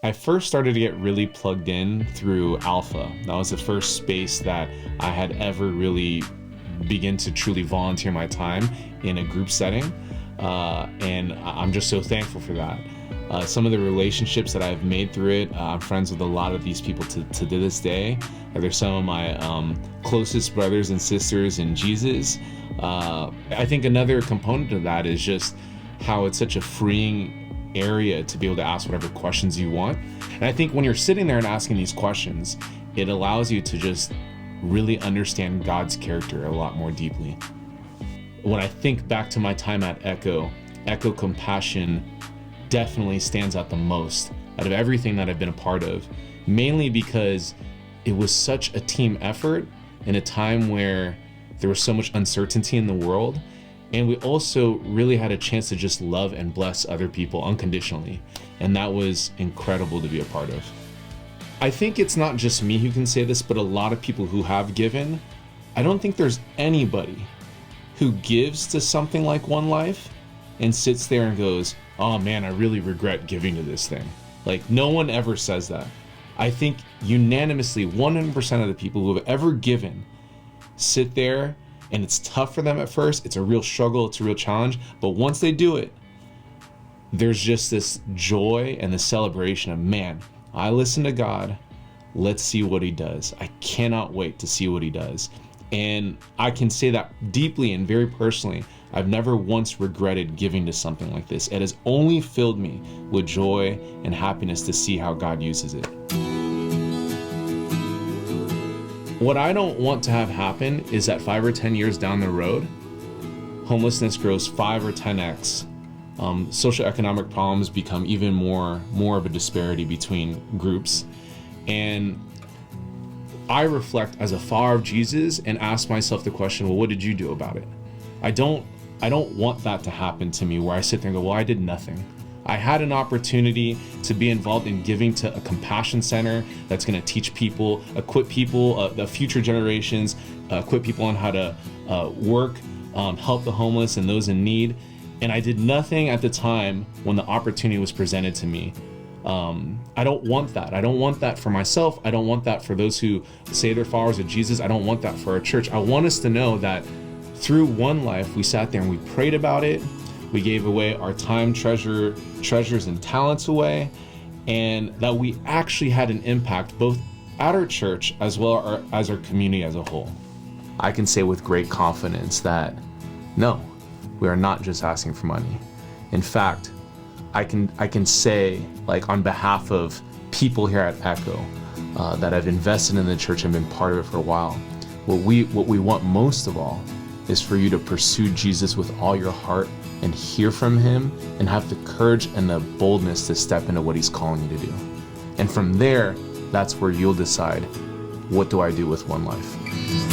I first started to get really plugged in through Alpha. That was the first space that I had ever really begin to truly volunteer my time in a group setting. And I'm just so thankful for that. Some of the relationships that I've made through it, I'm friends with a lot of these people to this day. They're some of my closest brothers and sisters in Jesus. I think another component of that is just how it's such a freeing area to be able to ask whatever questions you want. And I think when you're sitting there and asking these questions, it allows you to just really understand God's character a lot more deeply. When I think back to my time at Echo Compassion definitely stands out the most out of everything that I've been a part of, mainly because it was such a team effort in a time where there was so much uncertainty in the world. And we also really had a chance to just love and bless other people unconditionally. And that was incredible to be a part of. I think it's not just me who can say this, but a lot of people who have given. I don't think there's anybody who gives to something like One Life and sits there and goes, oh man, I really regret giving to this thing. Like, no one ever says that. I think unanimously 100% of the people who have ever given sit there, and it's tough for them at first. It's a real struggle. It's a real challenge. But once they do it, there's just this joy and the celebration of, man, I listen to God. Let's see what he does. I cannot wait to see what he does. And I can say that deeply and very personally. I've never once regretted giving to something like this. It has only filled me with joy and happiness to see how God uses it. What I don't want to have happen is that 5 or 10 years down the road, homelessness grows 5 or 10x. Socioeconomic problems become even more of a disparity between groups. And I reflect as a follower of Jesus and ask myself the question, well, what did you do about it? I don't want that to happen to me where I sit there and go, well, I did nothing. I had an opportunity to be involved in giving to a compassion center that's going to teach people, equip people, the future generations, equip people on how to work, help the homeless and those in need. And I did nothing at the time when the opportunity was presented to me. I don't want that. I don't want that for myself. I don't want that for those who say they're followers of Jesus. I don't want that for our church. I want us to know that through One Life, we sat there and we prayed about it. We gave away our time, treasures, and talents away, and that we actually had an impact both at our church as well as our community as a whole. I can say with great confidence that no, we are not just asking for money. In fact, I can say, like, on behalf of people here at Echo that have invested in the church and been part of it for a while, what we want most of all is for you to pursue Jesus with all your heart and hear from him and have the courage and the boldness to step into what he's calling you to do. And from there, that's where you'll decide, what do I do with One Life?